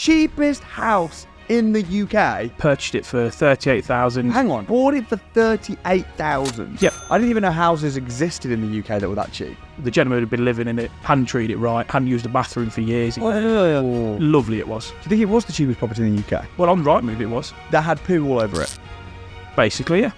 cheapest house in the UK. Purchased it for 38,000. Hang on, bought it for 38,000. Yep. I didn't even know houses existed in the UK that were that cheap. The gentleman had been living in it, hadn't treated it right, hadn't used a bathroom for years. Lovely it was. Do you think it was the cheapest property in the UK? Well, on Rightmove it was. That had poo all over it. Basically, yeah.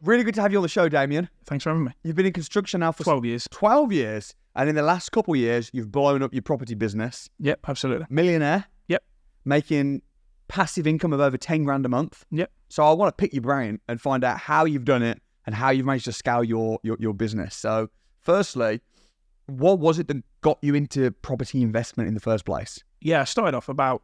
Really good to have you on the show, Damien. Thanks for having me. You've been in construction now for 12 years. 12 years. And in the last couple of years, you've blown up your property business. Yep, absolutely. Millionaire. Yep. Making passive income of over 10 grand a month. Yep. So I want to pick your brain and find out how you've done it and how you've managed to scale your business. So firstly, what was it that got you into property investment in the first place? Yeah, I started off about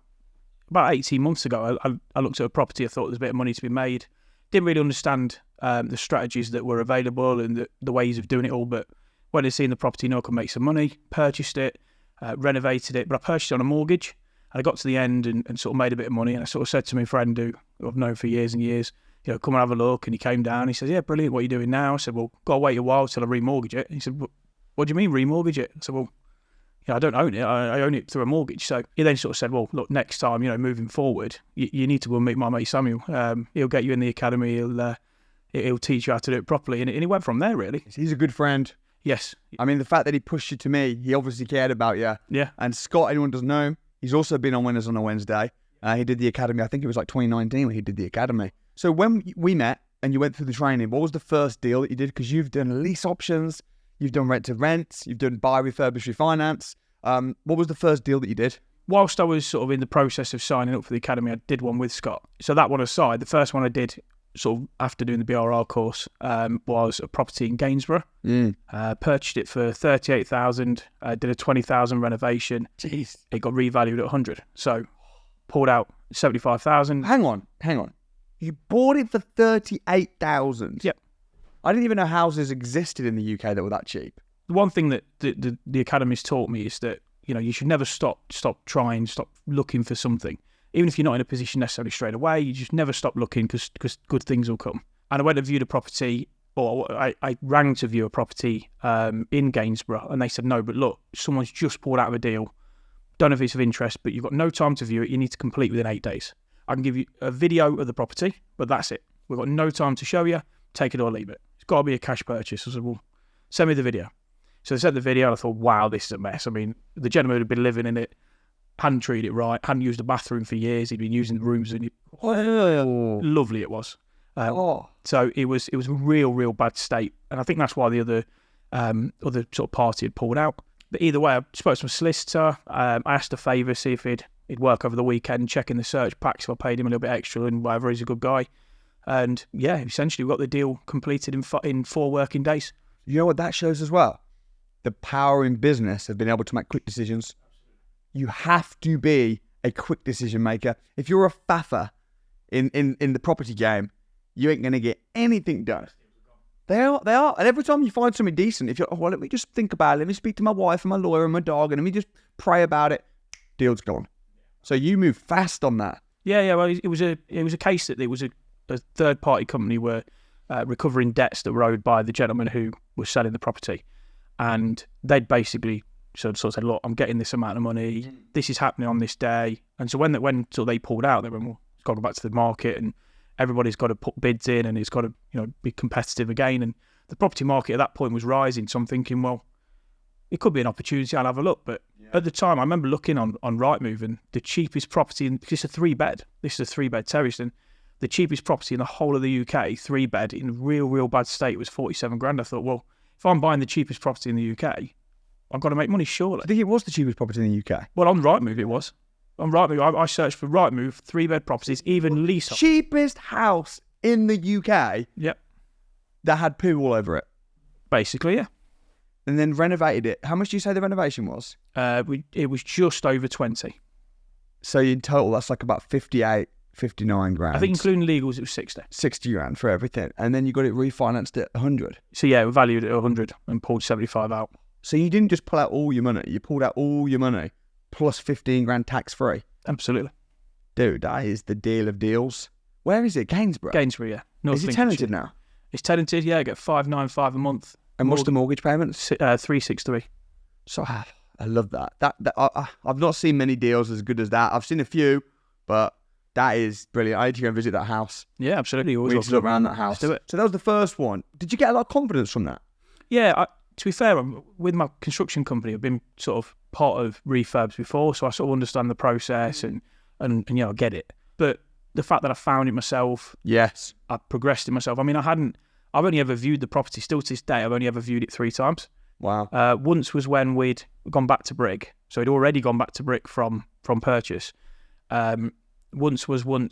18 months ago. I looked at a property. I thought there's a bit of money to be made. Didn't really understand the strategies that were available and the ways of doing it all. But when I seen the property, I could make some money, purchased it, renovated it. But I purchased it on a mortgage. And I got to the end and sort of made a bit of money. And I sort of said to my friend who I've known for years and years, come and have a look. And he came down. He says, yeah, brilliant. What are you doing now? I said, well, got to wait a while till I remortgage it. And he said, what do you mean remortgage it? I said, well, I don't own it. I own it through a mortgage. So he then sort of said, well, look, next time, moving forward, you need to go and meet my mate Samuel. He'll get you in the academy. He'll teach you how to do it properly. And he went from there, really. He's a good friend. Yes. I mean, the fact that he pushed you to me, he obviously cared about you. Yeah. And Scott, anyone doesn't know him, he's also been on Winners on a Wednesday. He did the academy. I think it was like 2019 when he did the academy. So when we met and you went through the training, what was the first deal that you did? Because you've done lease options, you've done rent to rent, you've done buy, refurbish, refinance. What was the first deal that you did? Whilst I was sort of in the process of signing up for the academy, I did one with Scott. So that one aside, the first one I did sort of after doing the BRR course was a property in Gainsborough. Purchased it for 38,000, did a 20,000 renovation. Jeez. It got revalued at 100. So pulled out 75,000. Hang on. You bought it for 38,000? Yep. I didn't even know houses existed in the UK that were that cheap. The one thing that the academy's taught me is that, you should never stop trying, stop looking for something. Even if you're not in a position necessarily straight away, you just never stop looking because good things will come. And I went to view the property, or I rang to view a property in Gainsborough, and they said, no, but look, someone's just pulled out of a deal. Don't know if it's of interest, but you've got no time to view it. You need to complete within 8 days. I can give you a video of the property, but that's it. We've got no time to show you. Take it or leave it. It's got to be a cash purchase. I said, well, send me the video. So they sent the video, and I thought, wow, this is a mess. I mean, the gentleman had been living in it, hadn't treated it right, hadn't used a bathroom for years. He'd been using the rooms, and lovely it was. So it was a real bad state, and I think that's why the other sort of party had pulled out. But either way, I spoke to my solicitor. I asked a favour, see if he'd work over the weekend, checking the search packs. So I paid him a little bit extra and whatever. He's a good guy, and yeah, essentially we got the deal completed in 4 working days. You know what that shows as well? The power in business of being able to make quick decisions. You have to be a quick decision maker. If you're a faffer in the property game, you ain't going to get anything done. They are. And every time you find something decent, if you're, well, let me just think about it. Let me speak to my wife and my lawyer and my dog, and let me just pray about it. Deal's gone. So you move fast on that. Yeah. Well, it was a case that there was a third party company were recovering debts that were owed by the gentleman who was selling the property. And they'd basically sort of said, look, I'm getting this amount of money. This is happening on this day. And so when they pulled out, they went, well, it's got to go back to the market and everybody's got to put bids in and it's got to be competitive again. And the property market at that point was rising. So I'm thinking, well, it could be an opportunity. I'll have a look. But at the time, I remember looking on Rightmove and the cheapest property, because it's a 3-bed. This is a 3-bed terrace. And the cheapest property in the whole of the UK, 3-bed, in real bad state was 47 grand. I thought, well, if I'm buying the cheapest property in the UK, I've got to make money, surely. I think it was the cheapest property in the UK. Well, on Rightmove it was. On Rightmove, I searched for Rightmove, 3-bed properties, even lease options. Cheapest house in the UK. Yep. That had poo all over it. Basically, yeah. And then renovated it. How much do you say the renovation was? It was just over 20. So in total, that's like about 58, 59 grand. I think including legals, it was 60. 60 grand for everything. And then you got it refinanced at 100. So yeah, we valued it at 100 and pulled 75 out. So you didn't just pull out all your money. You pulled out all your money plus 15 grand tax free. Absolutely. Dude, that is the deal of deals. Where is it? Gainsborough? Gainsborough, yeah. North is it Lincolnshire. tenanted now? It's tenanted, yeah. I get $595 a month. And what's the mortgage payment? 363. So I love that. I've not seen many deals as good as that. I've seen a few, but that is brilliant. I need to go and visit that house. Yeah, absolutely. We need to look around that house. Let's do it. So that was the first one. Did you get a lot of confidence from that? Yeah, to be fair, with my construction company, I've been sort of part of refurbs before, so I sort of understand the process and I get it. But the fact that I found it myself, yes, I progressed it myself. I mean, I've only ever viewed the property. Still to this day, I've only ever viewed it 3 times. Wow. Once was when we'd gone back to brick, so we'd already gone back to brick from purchase. Once was when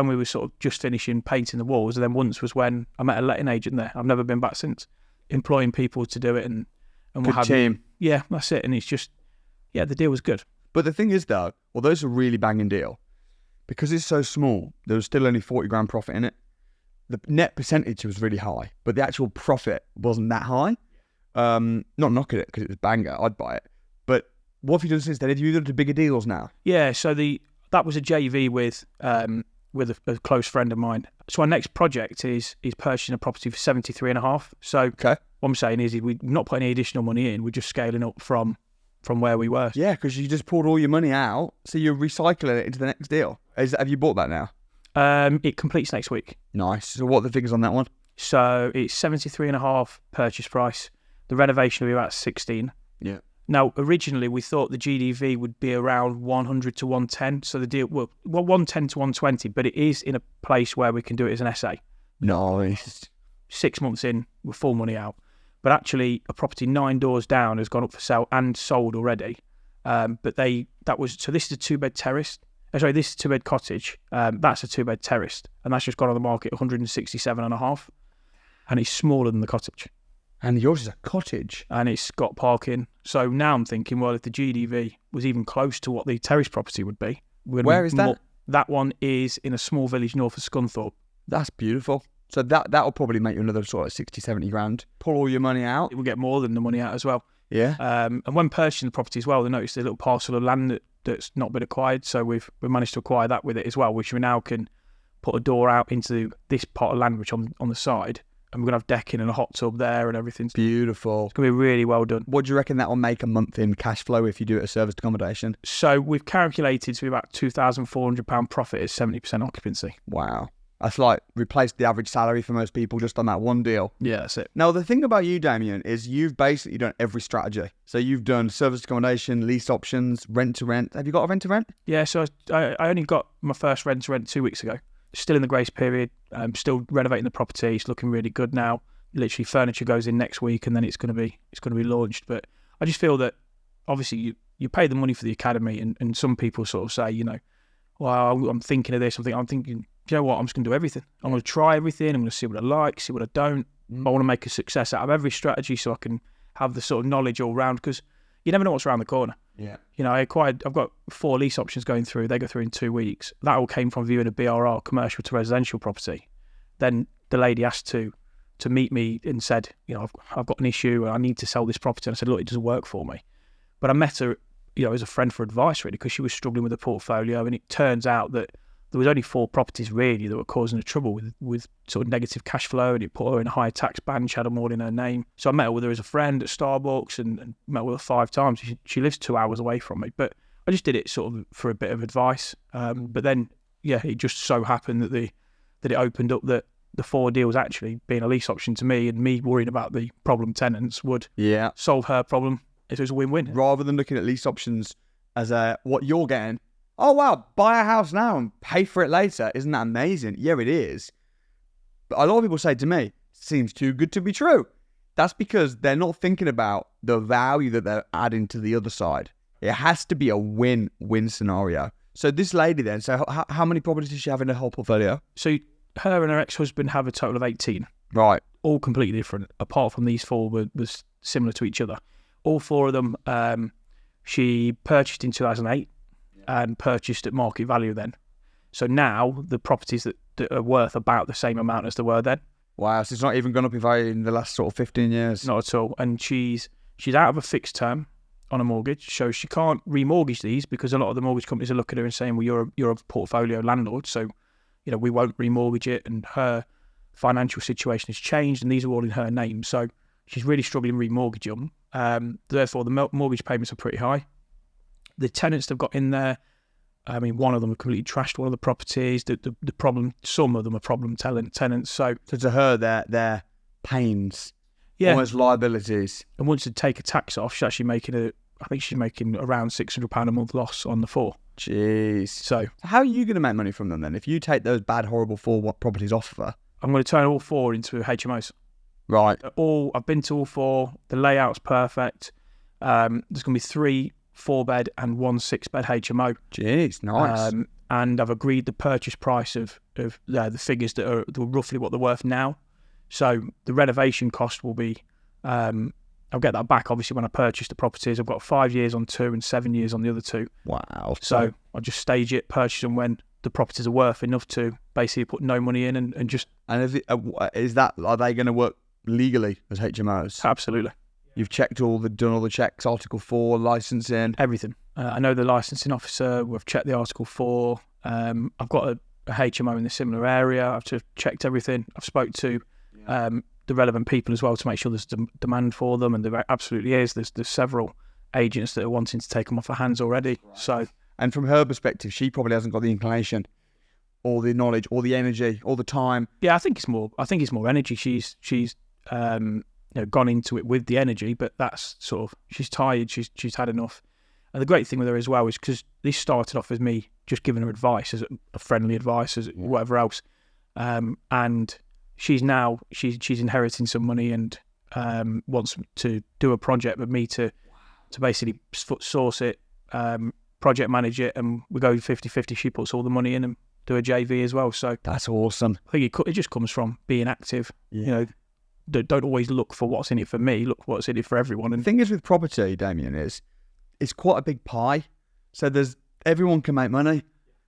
we were sort of just finishing painting the walls, and then once was when I met a letting agent there. I've never been back since, employing people to do it and good team. Yeah, that's it. And it's just, the deal was good. But the thing is though, although it's a really banging deal, because it's so small, there was still only 40 grand profit in it. The net percentage was really high, but the actual profit wasn't that high. Not knocking it because it was banger, I'd buy it. But what have you done since then? Have you done to bigger deals now? Yeah, so that was a JV with a close friend of mine. So our next project is purchasing a property for 73.5. So okay. What I'm saying is we're not putting any additional money in. We're just scaling up from where we were. Yeah, because you just poured all your money out, so you're recycling it into the next deal. Have you bought that now? It completes next week. Nice. So what are the figures on that one? So it's 73.5 purchase price. The renovation will be about 16. Yeah. Now, originally, we thought the GDV would be around 100 to 110. So the deal, well 110 to 120, but it is in a place where we can do it as an SA. Nice. 6 months in, with full money out. But actually, a property 9 doors down has gone up for sale and sold already. So this is a 2-bed terrace. This is a 2-bed cottage. That's a 2-bed terrace. And that's just gone on the market 167.5. And it's smaller than the cottage. And yours is a cottage. And it's got parking. So now I'm thinking, well, if the GDV was even close to what the terrace property would be. Where is that? That one is in a small village north of Scunthorpe. That's beautiful. So that'll probably make you another sort of 60, 70 grand. Pull all your money out. It will get more than the money out as well. Yeah. And when purchasing the property as well, they noticed a little parcel of land that's not been acquired. So we've managed to acquire that with it as well, which we now can put a door out into this part of land, which on the side. And we're going to have decking and a hot tub there and everything. Beautiful. It's going to be really well done. What do you reckon that will make a month in cash flow if you do it as serviced accommodation? So we've calculated to be about £2,400 profit at 70% occupancy. Wow. That's like replaced the average salary for most people just on that one deal. Yeah, that's it. Now, the thing about you, Damien, is you've basically done every strategy. So you've done serviced accommodation, lease options, rent to rent. Have you got a rent to rent? Yeah, so I only got my first rent to rent 2 weeks ago. Still in the grace period. Still renovating the property. It's looking really good now. Literally, furniture goes in next week, and then it's going to be launched. But I just feel that obviously you pay the money for the academy, and some people sort of say, well, I'm thinking of this. I'm thinking, you know what? I'm just going to do everything. I'm going to try everything. I'm going to see what I like, see what I don't. I want to make a success out of every strategy, so I can have the sort of knowledge all round, because you never know what's around the corner. Yeah. I've got 4 lease options going through. They go through in 2 weeks. That all came from viewing a BRR, commercial to residential property. Then the lady asked to meet me and said, I've got an issue and I need to sell this property. And I said, look, it doesn't work for me. But I met her, as a friend for advice, really, because she was struggling with the portfolio. And it turns out that there was only 4 properties really that were causing her trouble with sort of negative cash flow, and it put her in a high tax band. She had them all in her name. So I met with her as a friend at Starbucks and met with her 5 times. She lives 2 hours away from me, but I just did it sort of for a bit of advice. But then, it just so happened that it opened up that the 4 deals actually being a lease option to me, and me worrying about the problem tenants would solve her problem. It was a win-win. Rather than looking at lease options as what you're getting, oh, wow, buy a house now and pay for it later. Isn't that amazing? Yeah, it is. But a lot of people say to me, seems too good to be true. That's because they're not thinking about the value that they're adding to the other side. It has to be a win-win scenario. So this lady then, how many properties does she have in her whole portfolio? So her and her ex-husband have a total of 18. Right. All completely different, apart from these 4 was similar to each other. All 4 of them, she purchased in 2008. And purchased at market value then. So now the properties that are worth about the same amount as they were then. Wow, so it's not even gone up in value in the last sort of 15 years? Not at all. And she's out of a fixed term on a mortgage, so she can't remortgage these, because a lot of the mortgage companies are looking at her and saying, well, you're a portfolio landlord, so we won't remortgage it, and her financial situation has changed, and these are all in her name. So she's really struggling to remortgage them. Therefore, the mortgage payments are pretty high. The tenants they've got in there, I mean, one of them have completely trashed one of the properties. The problem, some of them are problem tenants. So to her, they're pains, yeah, almost liabilities. and once you take a tax off, she's actually making I think she's making around £600 a month loss on the 4. Jeez. So how are you going to make money from them then? If you take those bad, horrible 4 properties off of her? I'm going to turn all 4 into HMOs. Right. I've been to all 4. The layout's perfect. There's going to be 3 4-bed and 1 6-bed HMO. Jeez, nice. And I've agreed the purchase price of the figures that are roughly what they're worth now. So the renovation cost will be, I'll get that back obviously when I purchase the properties. I've got 5 years on 2 and 7 years on the other 2. Wow. So I'll just stage it, purchase them when the properties are worth enough to basically put no money in and just... And are they going to work legally as HMOs? Absolutely. You've done all the checks, Article 4, licensing? Everything. I know the licensing officer, we've checked the Article 4. I've got a HMO in the similar area. I've just checked everything. I've spoke to the relevant people as well to make sure there's demand for them, and there absolutely is. There's several agents that are wanting to take them off their hands already. Right. So, and from her perspective, she probably hasn't got the inclination, or the knowledge, or the energy, or the time. Yeah, I think it's more energy. She's gone into it with the energy, but that's sort of, she's tired. She's had enough. And the great thing with her as well is because this started off as me just giving her advice, as a friendly advice, as whatever else, and she's inheriting some money and wants to do a project with me to basically source it, project manage it, and we go 50-50. She puts all the money in and do a JV as well. So that's awesome. I think it just comes from being active. Yeah. Don't always look for what's in it for me. Look what's in it for everyone. And the thing is with property, Damien, is it's quite a big pie. So everyone can make money.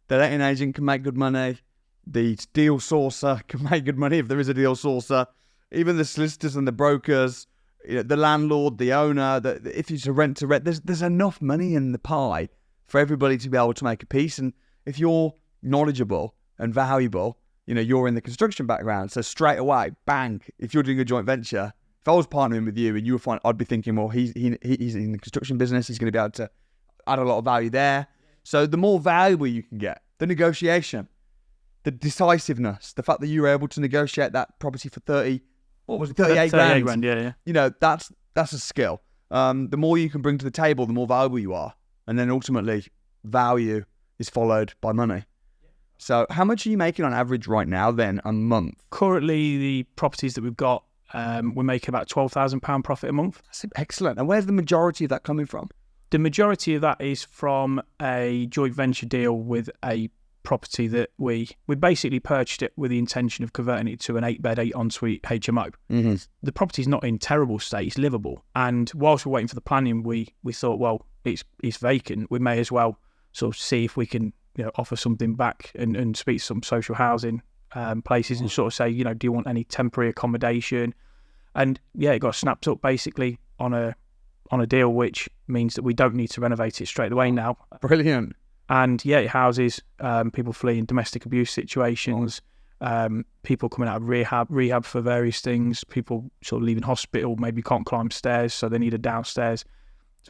The letting agent can make good money. The deal sourcer can make good money if there is a deal sourcer. Even the solicitors and the brokers, the landlord, the owner. If it's a rent to rent, there's enough money in the pie for everybody to be able to make a piece. And if you're knowledgeable and valuable, you're in the construction background. So straight away, bang! If you're doing a joint venture, if I was partnering with you and you were fine, I'd be thinking, well, he's in the construction business. He's going to be able to add a lot of value there. So the more valuable you can get, the negotiation, the decisiveness, the fact that you were able to negotiate that property for 38 grand. Yeah. That's a skill. The more you can bring to the table, the more valuable you are. And then ultimately, value is followed by money. So how much are you making on average right now then a month? Currently, the properties that we've got, we're making about £12,000 profit a month. That's excellent. And where's the majority of that coming from? The majority of that is from a joint venture deal with a property that we basically purchased it with the intention of converting it to an 8-bed, 8-ensuite HMO. Mm-hmm. The property's not in terrible state, it's livable. And whilst we're waiting for the planning, we thought, well, it's vacant. We may as well sort of see if we can offer something back and speak to some social housing places and sort of say, do you want any temporary accommodation? And it got snapped up basically on a deal, which means that we don't need to renovate it straight away now. Brilliant. And it houses people fleeing domestic abuse situations, people coming out of rehab for various things, people sort of leaving hospital, maybe can't climb stairs, so they need a downstairs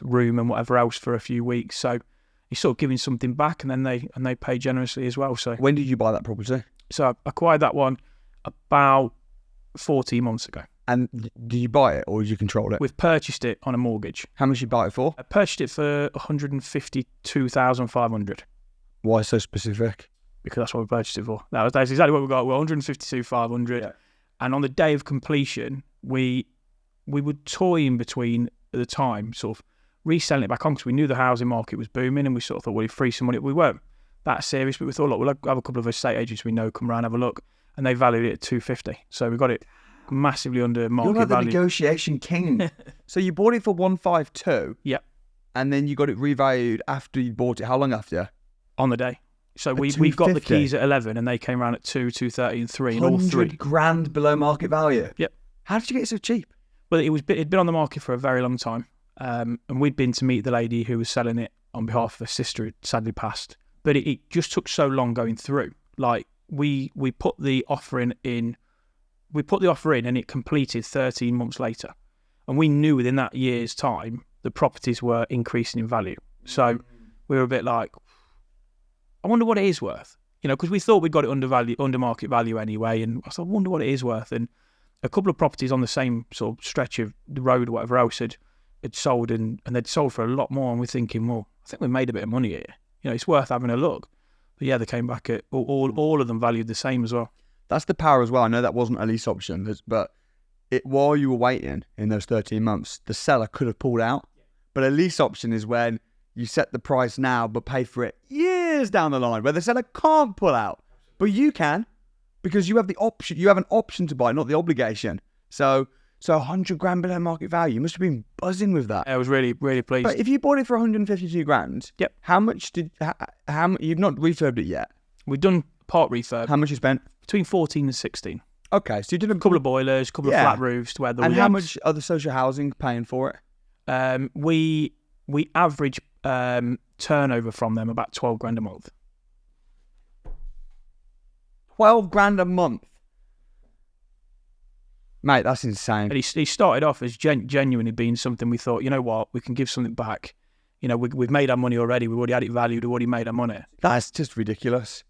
room and whatever else for a few weeks. So you're sort of giving something back, and then they pay generously as well. So when did you buy that property? So I acquired that one about 14 months ago. And did you buy it or did you control it? We've purchased it on a mortgage. How much did you buy it for? I purchased it for $152,500. Why so specific? Because that's what we purchased it for. That's exactly what we got. We're $152,500. Yeah. And on the day of completion, we were toying between at the time, sort of reselling it back on because we knew the housing market was booming, and we sort of thought, well, we'd free some money. We weren't that serious, but we thought, look, we'll have a couple of estate agents we know come around, have a look, and they valued it at $250. So we got it massively under market You're like value. The negotiation king. So you bought it for $152. Yep. And then you got it revalued after you bought it. How long after? On the day. So we got the keys at 11, and they came around at 2:30, and 3, and all 3. $100,000 below market value. Yep. How did you get it so cheap? Well, it'd been on the market for a very long time, and we'd been to meet the lady who was selling it on behalf of her sister who sadly passed. But it just took so long going through. Like we put the offer in, and it completed 13 months later. And we knew within that year's time, the properties were increasing in value. So we were a bit like, I wonder what it is worth. Because we thought we got it under market value anyway. And I thought, I wonder what it is worth. And a couple of properties on the same sort of stretch of the road or whatever else had sold and they'd sold for a lot more. And we're thinking, well, I think we made a bit of money here. It's worth having a look. But yeah, they came back at all of them valued the same as well. That's the power as well. I know that wasn't a lease option, but while you were waiting in those 13 months, the seller could have pulled out. But a lease option is when you set the price now, but pay for it years down the line, where the seller can't pull out. But you can, because you have the option. You have an option to buy, not the obligation. So 100 grand below market value. You must have been buzzing with that. I was really, really pleased. But if you bought it for 152 grand, yep. How much you've not refurbed it yet? We've done part refurb. How much you spent? Between 14 and 16. Okay, so you did a couple of boilers, a couple of flat roofs. And how much are the social housing paying for it? We average turnover from them about 12 grand a month. 12 grand a month? Mate, that's insane. And he started off as genuinely being something we thought, you know what, we can give something back. We've made our money already. We've already had it valued. We've already made our money. That's just ridiculous.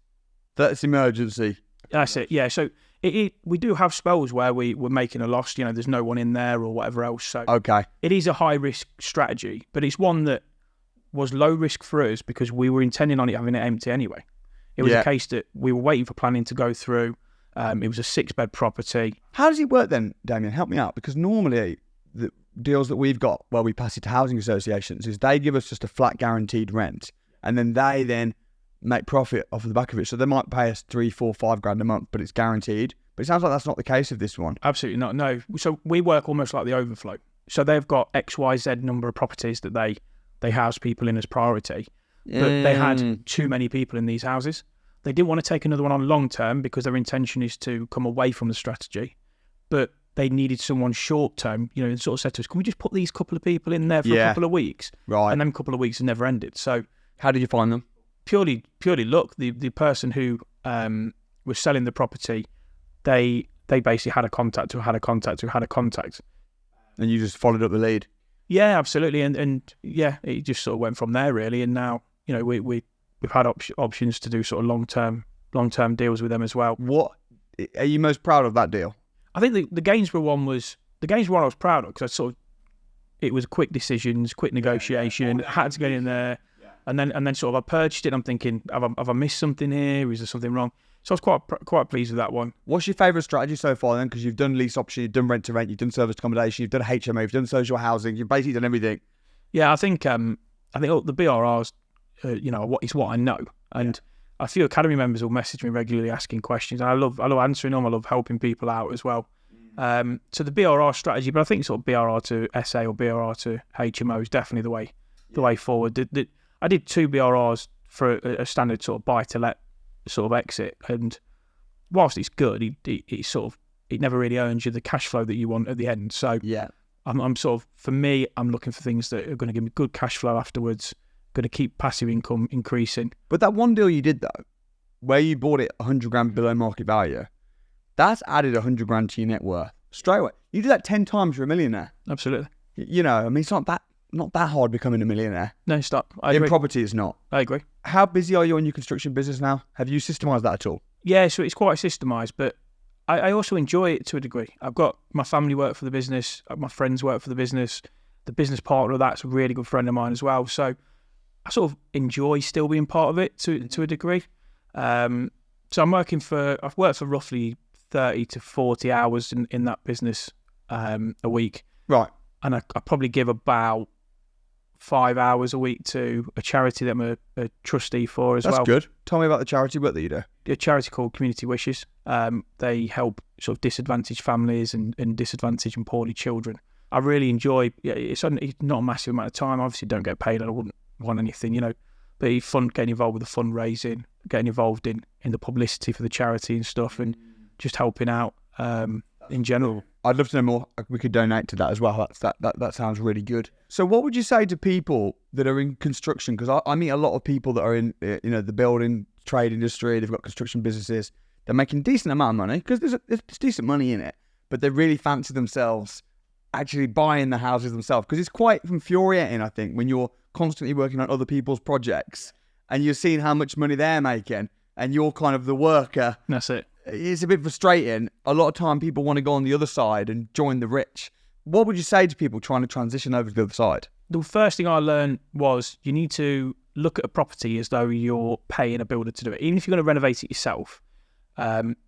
That's emergency. That's it, yeah. So we do have spells where we're making a loss. There's no one in there or whatever else. So okay, it is a high-risk strategy, but it's one that was low risk for us because we were intending on it having it empty anyway. It was a case that we were waiting for planning to go through. It was a 6-bed property. How does it work then, Damien? Help me out. Because normally the deals that we've got where we pass it to housing associations is they give us just a flat guaranteed rent and then they make profit off of the back of it. So they might pay us 3, 4, 5 grand a month, but it's guaranteed. But it sounds like that's not the case of this one. Absolutely not, no. So we work almost like the Overflow. So they've got XYZ number of properties that they house people in as priority. But they had too many people in these houses. They didn't want to take another one on long term because their intention is to come away from the strategy. But they needed someone short term, and sort of said to us, can we just put these couple of people in there for a couple of weeks? Right. And then a couple of weeks have never ended. So how did you find them? Purely luck. The person who was selling the property, they basically had a contact who had a contact who had a contact. And you just followed up the lead? Yeah, absolutely. And yeah, it just sort of went from there really. And now, we've had options to do sort of long-term deals with them as well. What are you most proud of that deal? I think the Gainsborough one was I was proud of because it was quick decisions, quick negotiation. Had to get in there, and then sort of I purchased it. And I'm thinking, have I missed something here? Is there something wrong? So I was quite pleased with that one. What's your favourite strategy so far then? Because you've done lease option, you've done rent to rent, you've done service accommodation, you've done HMO, you've done social housing, you've basically done everything. Yeah, I think the BRRs. It's what I know, and a few Academy members will message me regularly asking questions, and I love answering them. I love helping people out as well. So the BRR strategy, but I think sort of BRR to SA or BRR to HMO is definitely the way forward. I did 2 BRRs for a standard sort of buy to let sort of exit, and whilst it's good, it never really earns you the cash flow that you want at the end. So yeah, I'm sort of, for me, I'm looking for things that are going to give me good cash flow afterwards. Going to keep passive income increasing. But that one deal you did though, where you bought it 100 grand below market value, that's added 100 grand to your net worth straight away. You do that 10 times, you're a millionaire. Absolutely. It's not that hard becoming a millionaire. No, it's not. I agree. In property, it's not. I agree. How busy are you on your construction business now? Have you systemised that at all? Yeah, so it's quite systemised, but I also enjoy it to a degree. I've got my family work for the business, my friends work for the business partner of that's a really good friend of mine as well. So I sort of enjoy still being part of it to a degree. So I've worked for roughly 30 to 40 hours in that business a week. Right. And I probably give about 5 hours a week to a charity that I'm a trustee for as well. That's good. Tell me about the charity work that you do. A charity called Community Wishes. They help sort of disadvantaged families and disadvantaged and poorly children. I really enjoy, it's not a massive amount of time. Obviously don't get paid. I wouldn't want anything, but it's fun getting involved with the fundraising, getting involved in the publicity for the charity and stuff, and just helping out in general. I'd love to know more. We could donate to that as well. That sounds really good. So what would you say to people that are in construction? Because I meet a lot of people that are in the building trade industry. They've got construction businesses. They're making a decent amount of money because there's decent money in it, but they really fancy themselves actually buying the houses themselves, because it's quite infuriating, I think, when you're constantly working on other people's projects and you're seeing how much money they're making and you're kind of the worker. That's it. It's a bit frustrating. A lot of time people want to go on the other side and join the rich. What would you say to people trying to transition over to the other side? The first thing I learned was you need to look at a property as though you're paying a builder to do it. Even if you're going to renovate it yourself,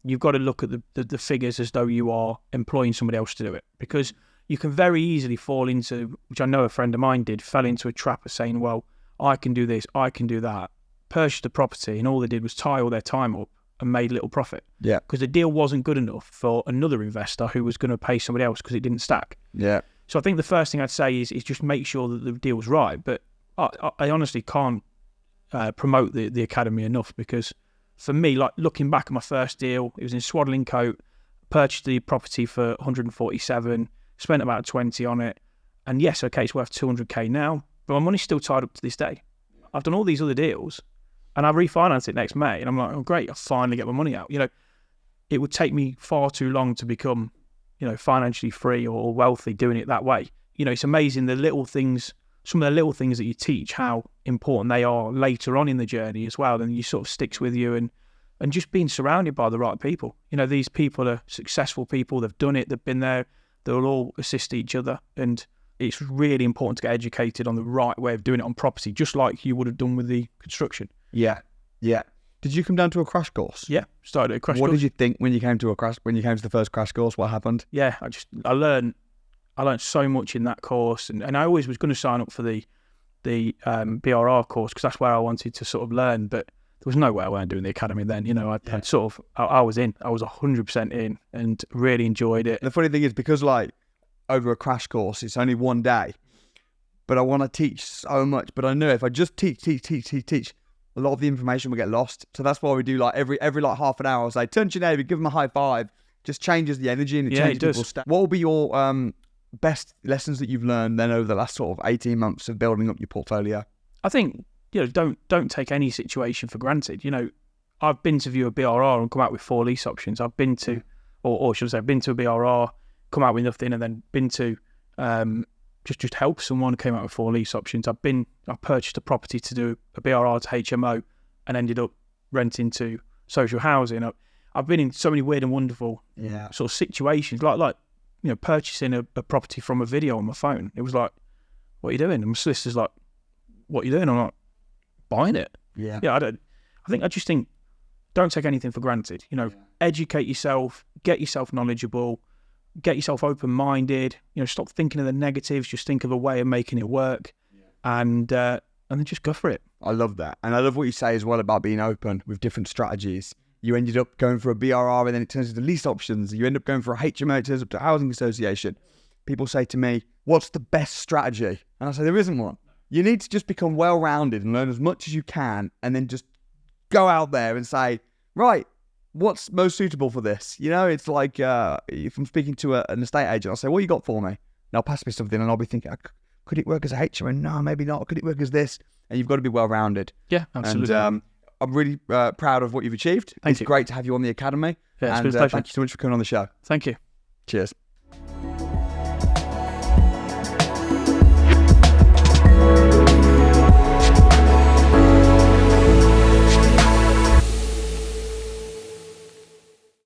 you've got to look at the figures as though you are employing somebody else to do it, because you can very easily fall into, which I know a friend of mine did, fell into a trap of saying, well, I can do this, I can do that, purchased a property, and all they did was tie all their time up and made little profit. Yeah. Because the deal wasn't good enough for another investor who was going to pay somebody else because it didn't stack. Yeah. So I think the first thing I'd say is just make sure that the deal's right. But I honestly can't promote the academy enough, because for me, like looking back at my first deal, it was in Swaddling Coat, purchased the property for 147, spent about 20 on it. And yes, okay, it's worth 200k now, but my money's still tied up to this day. I've done all these other deals and I refinance it next May. And I'm like, oh, great, I finally get my money out. You know, it would take me far too long to become, you know, financially free or wealthy doing it that way. You know, it's amazing the little things, some of the little things that you teach, how important they are later on in the journey as well. And you sort of sticks with you, and just being surrounded by the right people. You know, these people are successful people. They've done it. They've been there. They'll all assist each other. And it's really important to get educated on the right way of doing it on property, just like you would have done with the construction. Yeah. Yeah. Did you come down to a crash course? Yeah. Started at a crash course. What did you think when you came to the first crash course? What happened? Yeah. I learned so much in that course, and I always was going to sign up for the BRR course, because that's where I wanted to sort of learn, but there was no way I weren't doing the academy then. You know, I was in. I was 100% in and really enjoyed it. The funny thing is, because like over a crash course, it's only one day, but I want to teach so much. But I know if I just teach, a lot of the information will get lost. So that's why we do like every like half an hour, I'll say, turn to your neighbour, give them a high five. Just changes the energy and it changes people's stuff. What will be your best lessons that you've learned then over the last sort of 18 months of building up your portfolio? I think, you know, don't take any situation for granted. You know, I've been to view a BRR and come out with 4 lease options. I've been to, or should I say, I've been to a BRR, come out with nothing, and then been to just help someone, came out with 4 lease options. I purchased a property to do a BRR to HMO and ended up renting to social housing. I've been in so many weird and wonderful sort of situations, like you know, purchasing a property from a video on my phone. It was like, what are you doing? And my solicitor's like, what are you doing? I'm like, buying it. Yeah. I just think, don't take anything for granted. You know, educate yourself, get yourself knowledgeable, get yourself open-minded. You know, stop thinking of the negatives. Just think of a way of making it work, and then just go for it. I love that, and I love what you say as well about being open with different strategies. You ended up going for a BRR, and then it turns into lease options. You end up going for a HMO, it turns up to a housing association. People say to me, "What's the best strategy?" And I say, there isn't one. You need to just become well-rounded and learn as much as you can, and then just go out there and say, right, what's most suitable for this? You know, it's like if I'm speaking to an estate agent, I'll say, what you got for me? And they'll pass me something and I'll be thinking, could it work as a HMO? No, maybe not. Could it work as this? And you've got to be well-rounded. Yeah, absolutely. And I'm really proud of what you've achieved. It's great to have you on the Academy. Yeah, it's been a pleasure. Thank you so much for coming on the show. Thank you. Cheers.